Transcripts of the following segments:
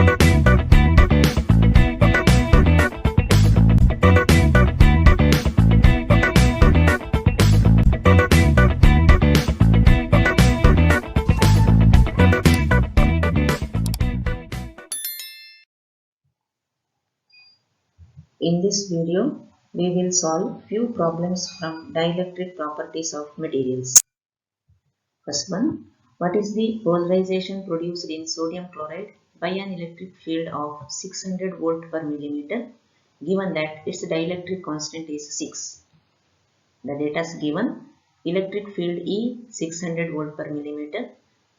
In this video, we will solve few problems from dielectric properties of materials. First one, what is the polarization produced in sodium chloride by an electric field of 600 volt per millimeter given that its dielectric constant is 6. The data is given, electric field E 600 volt per millimeter.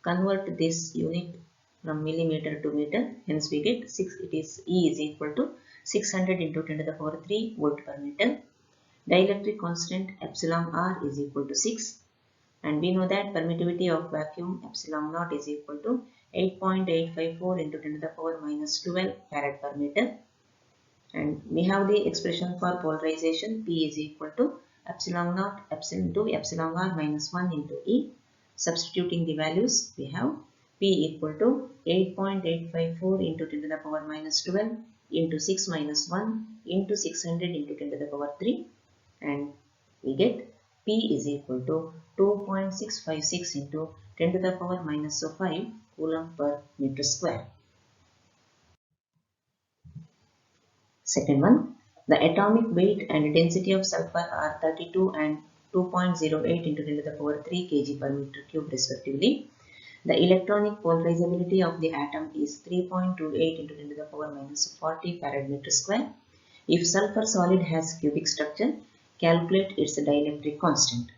Convert this unit from millimeter to meter, hence we get 6, it is E is equal to 600 into 10 to the power 3 volt per meter. Dielectric constant epsilon r is equal to 6, and we know that permittivity of vacuum epsilon naught is equal to 8.854 into 10 to the power minus 12 farad per meter. And we have the expression for polarization, P is equal to epsilon naught epsilon into epsilon r minus 1 into E. Substituting the values, we have P equal to 8.854 into 10 to the power minus 12 into 6 minus 1 into 600 into 10 to the power 3, and we get P is equal to 2.656 into 10 to the power minus 5 coulomb per meter square. Second one, the atomic weight and density of sulfur are 32 and 2.08 into 10 to the power 3 kg per meter cube respectively. The electronic polarizability of the atom is 3.28 into 10 to the power minus 40 farad meter square. If sulfur solid has cubic structure, calculate its dielectric constant.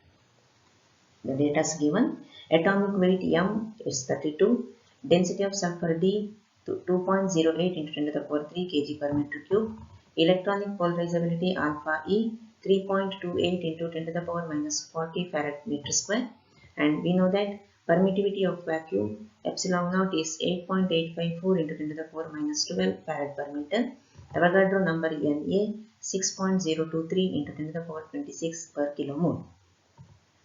The data is given, atomic weight M is 32, density of sulfur D 2.08 into 10 to the power 3 kg per meter cube, electronic polarizability alpha E 3.28 into 10 to the power minus 40 farad meter square, and we know that permittivity of vacuum epsilon naught is 8.854 into 10 to the power minus 12 farad per meter. Avogadro number Na 6.023 into 10 to the power 26 per kilomole.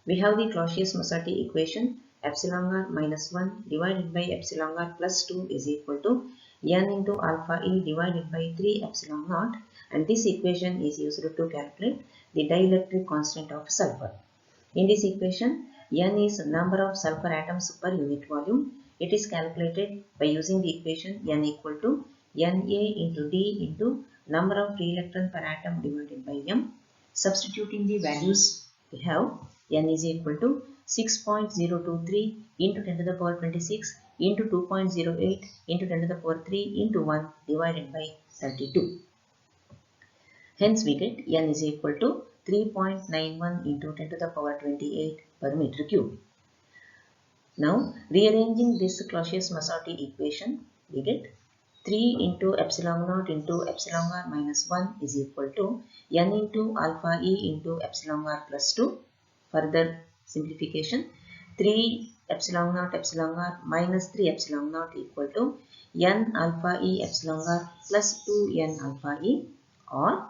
We have the Clausius-Mosati equation epsilon r minus 1 divided by epsilon r plus 2 is equal to n into alpha E divided by 3 epsilon naught, and this equation is used to calculate the dielectric constant of sulfur. In this equation, n is number of sulfur atoms per unit volume. It is calculated by using the equation n equal to Na into D into number of free electron per atom divided by m. Substituting the values, we have n is equal to 6.023 into 10 to the power 26 into 2.08 into 10 to the power 3 into 1 divided by 32. Hence we get n is equal to 3.91 into 10 to the power 28 per meter cube. Now rearranging this Clausius-Mosati equation, we get 3 into epsilon naught into epsilon r minus 1 is equal to n into alpha E into epsilon r plus 2. Further simplification, 3 epsilon r minus 3 epsilon naught equal to n alpha E epsilon r plus 2 n alpha E, or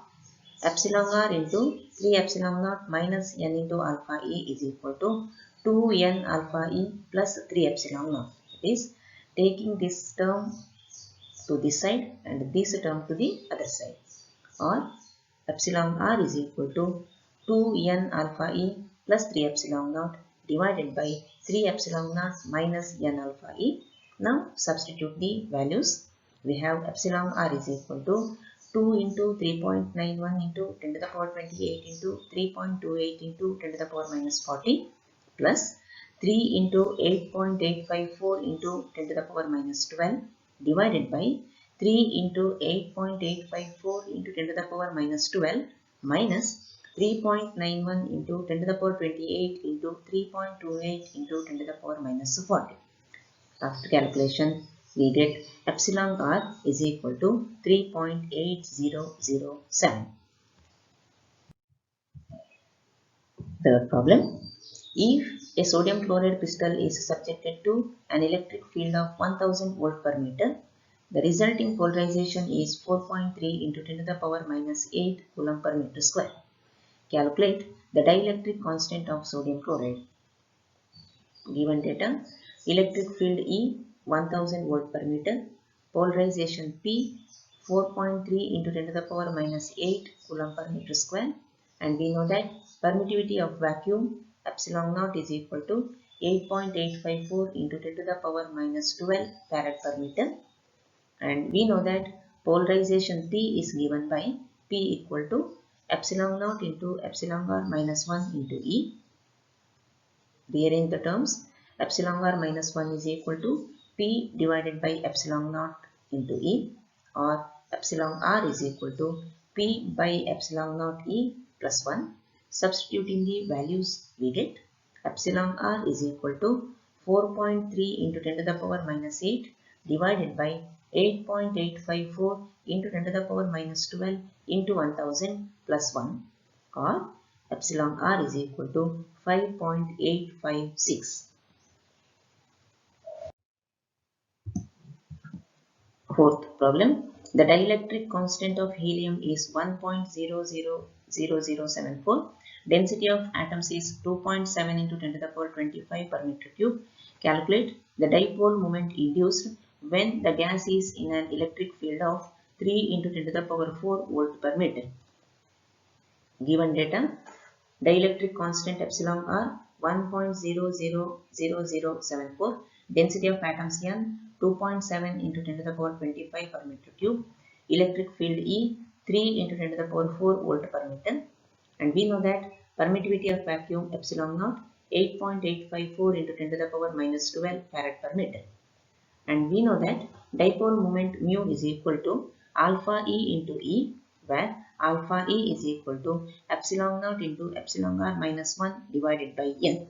epsilon r into 3 epsilon naught minus n into alpha E is equal to 2 n alpha E plus 3 epsilon naught. That is, taking this term to this side and this term to the other side, or epsilon r is equal to 2 n alpha E plus 3 epsilon naught divided by 3 epsilon naught minus n alpha E. Now substitute the values. We have epsilon r is equal to 2 into 3.91 into 10 to the power 28 into 3.28 into 10 to the power minus 40 plus 3 into 8.854 into 10 to the power minus 12 divided by 3 into 8.854 into 10 to the power minus 12 minus 3.91 into 10 to the power 28 into 3.28 into 10 to the power minus 40. After calculation, we get epsilon r is equal to 3.8007. Third problem. If a sodium chloride crystal is subjected to an electric field of 1000 volt per meter, the resulting polarization is 4.3 into 10 to the power minus 8 coulomb per meter square. Calculate the dielectric constant of sodium chloride. Given data, electric field E 1000 volt per meter, polarization P 4.3 into 10 to the power minus 8 coulomb per meter square, and we know that permittivity of vacuum epsilon naught is equal to 8.854 into 10 to the power minus 12 farad per meter, and we know that polarization P is given by P equal to epsilon naught into epsilon r minus 1 into E. Rearrange the terms. Epsilon r minus 1 is equal to P divided by epsilon naught into E, or epsilon r is equal to P by epsilon naught E plus 1. Substituting the values, we get epsilon r is equal to 4.3 into 10 to the power minus 8 divided by 8.854 into 10 to the power minus 12 into 1000 plus 1, or epsilon r is equal to 5.856. Fourth problem. The dielectric constant of helium is 1.000074. Density of atoms is 2.7 into 10 to the power 25 per meter cube. Calculate the dipole moment induced when the gas is in an electric field of 3 into 10 to the power 4 volt per meter. Given data: dielectric constant epsilon r 1.000074, density of atoms n 2.7 into 10 to the power 25 per meter cube, electric field E 3 into 10 to the power 4 volt per meter, and we know that permittivity of vacuum epsilon naught 8.854 into 10 to the power minus 12 farad per meter, and we know that dipole moment mu is equal to alpha E into E, where alpha E is equal to epsilon naught into epsilon r minus 1 divided by n.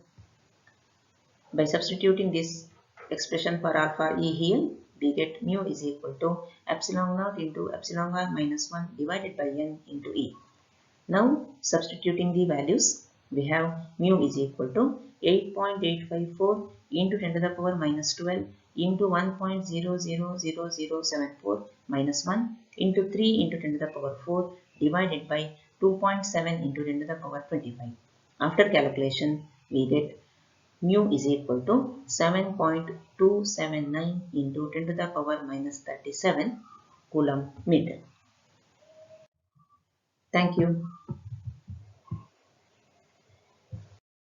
By substituting this expression for alpha E here, we get mu is equal to epsilon naught into epsilon r minus 1 divided by n into E. Now substituting the values, we have mu is equal to 8.854 into 10 to the power minus 12 into 1.000074 minus 1 into 3 into 10 to the power 4 divided by 2.7 into 10 to the power 25. After calculation, we get mu is equal to 7.279 into 10 to the power minus 37 coulomb meter. Thank you.